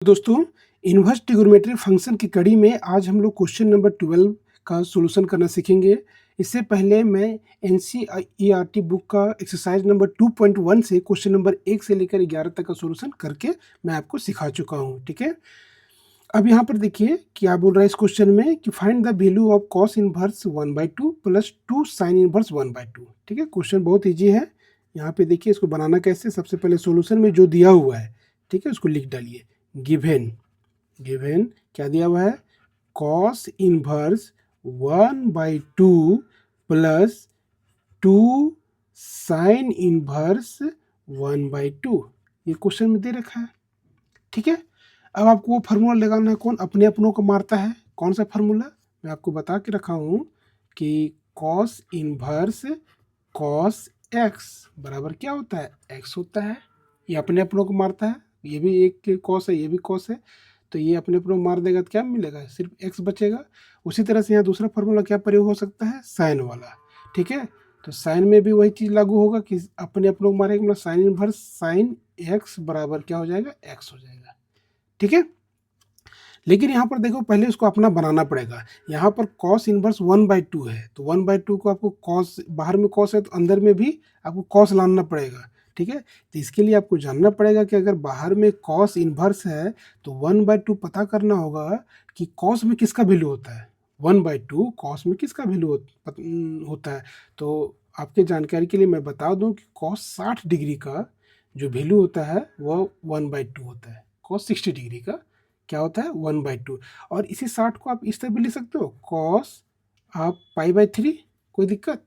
दोस्तों, inverse trigonometry function की कड़ी में आज हम लोग क्वेश्चन नंबर 12 का सॉल्यूशन करना सीखेंगे। इससे पहले मैं एनसीईआरटी बुक का एक्सरसाइज नंबर 2.1 से क्वेश्चन नंबर 1 से लेकर 11 तक का सॉल्यूशन करके मैं आपको सिखा चुका हूँ, ठीक है। अब यहाँ पर देखिए क्या बोल रहा है इस क्वेश्चन में कि find the value of cos inverse 1/2 plus 2 sine inverse 1/2। ठीक है, क्वेश्चन बहुत ईजी है। यहाँ पे देखिए इसको बनाना कैसे, सबसे पहले सॉल्यूशन में जो दिया हुआ है, ठीक है, उसको लिख डालिए। गिवन गिवन क्या दिया हुआ है, cos inverse 1/2 plus 2 sine inverse 1/2, ये क्वेश्चन में दे रखा है, ठीक है। अब आपको वो फार्मूला लगाना है, कौन अपने अपनों को मारता है, कौन सा फार्मूला मैं आपको बता के रखा हूँ कि कॉस इनवर्स कॉस एक्स बराबर क्या होता है, एक्स होता है। ये अपने अपनों को मारता है, ये भी एक कॉस है, ये भी कॉस है, तो ये अपने अपनों को मार देगा तो क्या मिलेगा, सिर्फ एक्स बचेगा। उसी तरह से यहाँ दूसरा फार्मूला क्या प्रयोग हो सकता है, साइन वाला, ठीक है। तो साइन में भी वही चीज़ लागू होगा कि अपने अपनों को मारेगा, मतलब साइन इनवर्स साइन एक्स बराबर क्या हो जाएगा, एक्स हो जाएगा, ठीक है। लेकिन यहाँ पर देखो पहले उसको अपना बनाना पड़ेगा। यहाँ पर कॉस इनवर्स 1/2 है, तो 1/2 को आपको कॉस, बाहर में कॉस है तो अंदर में भी आपको कॉस लाना पड़ेगा, ठीक है। तो इसके लिए आपको जानना पड़ेगा कि अगर बाहर में कॉस इनवर्स है तो 1/2 पता करना होगा कि कॉस में किसका वैल्यू होता है, 1/2 कॉस में किसका वैल्यू होता है। तो आपके जानकारी के लिए मैं बता दूं कि कॉस 60 डिग्री का जो वैल्यू होता है वो 1/2 होता है। कॉस 60 डिग्री का क्या होता है, 1/2। और इसी 60 को आप इस तरह भी लिख सकते हो, कॉस आप π/3, कोई दिक्कत,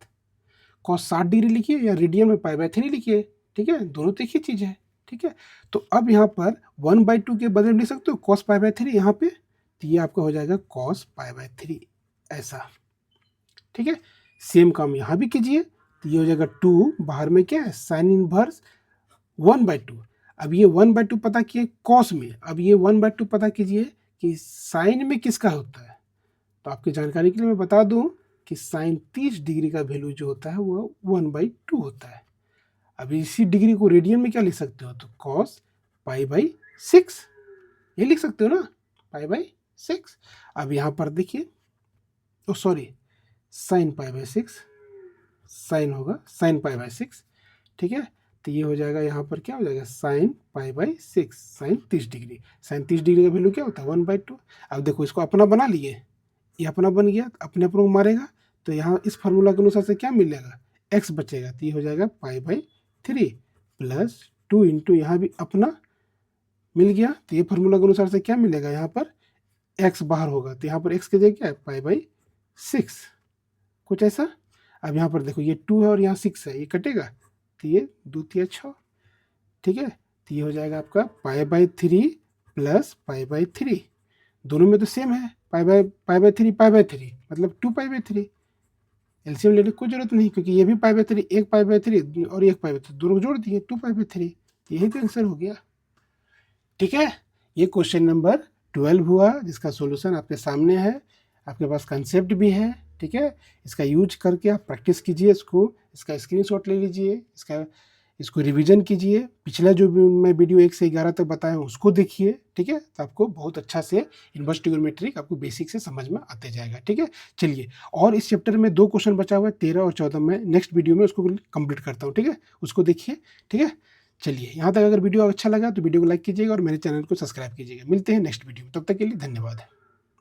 कॉस 60 डिग्री लिखिए या रेडियन में π/3 लिखिए, ठीक है, दोनों तो एक ही चीज़ है, ठीक है। तो अब यहाँ पर 1/2 के बदले में लिख सकते हो कॉस π/3 यहाँ पे, तो ये आपका हो जाएगा कॉस π/3 ऐसा, ठीक है। सेम काम यहाँ भी कीजिए, तो ये हो जाएगा 2, बाहर में क्या है साइन इनवर्स 1/2। अब ये 1/2 पता किए कॉस में, अब ये 1/2 पता कीजिए कि साइन में किसका होता है। तो आपकी जानकारी के लिए मैं बता दूं कि साइन 30 डिग्री का वैल्यू जो होता है वो 1/2 होता है। अब इसी डिग्री को रेडियन में क्या लिख सकते हो, तो कॉस π/6 ये लिख सकते हो ना, π/6। अब यहाँ पर देखिए, ओ सॉरी, साइन π/6, साइन होगा साइन π/6, ठीक है। तो ये हो जाएगा, यहाँ पर क्या हो जाएगा, sine π/6 sine 30 degree, sine 30 degree का वैल्यू क्या होता है 1/2। अब देखो इसको अपना बना लिए, ये अपना बन गया, अपने अपनों को मारेगा तो यहाँ इस फार्मूला के अनुसार से क्या मिलेगा, एक्स बचेगा, तो ये हो जाएगा π/3 प्लस 2 इंटू यहाँ भी अपना मिल गया, तो ये फार्मूला के अनुसार से क्या मिलेगा, यहाँ पर एक्स बाहर होगा, तो यहाँ पर एक्स की जगह क्या है π/6, कुछ ऐसा। अब यहाँ पर देखो ये 2 है और यहाँ 6 है, ये कटेगा, तो ये 2 × 6, ठीक है। तो ये हो जाएगा आपका π/3 प्लस π/3, दोनों में तो सेम है, π/3 π/3 मतलब 2π/3, एलसीएम लेने की कोई जरूरत नहीं, क्योंकि ये भी π/3, एक π/3 और एक π/3 दोनों जोड़ दिए 2π/3, यही तो आंसर हो गया, ठीक है। ये क्वेश्चन नंबर 12 हुआ जिसका सॉल्यूशन आपके सामने है, आपके पास कंसेप्ट भी है, ठीक है। इसका यूज करके आप प्रैक्टिस कीजिए, इसका स्क्रीनशॉट ले लीजिए, इसको रिवीजन कीजिए, पिछला जो भी मैं वीडियो 1 से 11 तक बताया हूँ उसको देखिए, ठीक है। तो आपको बहुत अच्छा से इन्वर्स ट्रिग्नोमेट्री आपको बेसिक से समझ में आते जाएगा, ठीक है। चलिए, और इस चैप्टर में 2 क्वेश्चन बचा हुआ है, 13 और 14 में नेक्स्ट वीडियो में उसको कंप्लीट करता हूँ, ठीक है, उसको देखिए, ठीक है। चलिए, यहाँ तक अगर वीडियो अच्छा लगा तो वीडियो को लाइक कीजिएगा और मेरे चैनल को सब्सक्राइब कीजिएगा। मिलते हैं नेक्स्ट वीडियो में, तब तक के लिए धन्यवाद।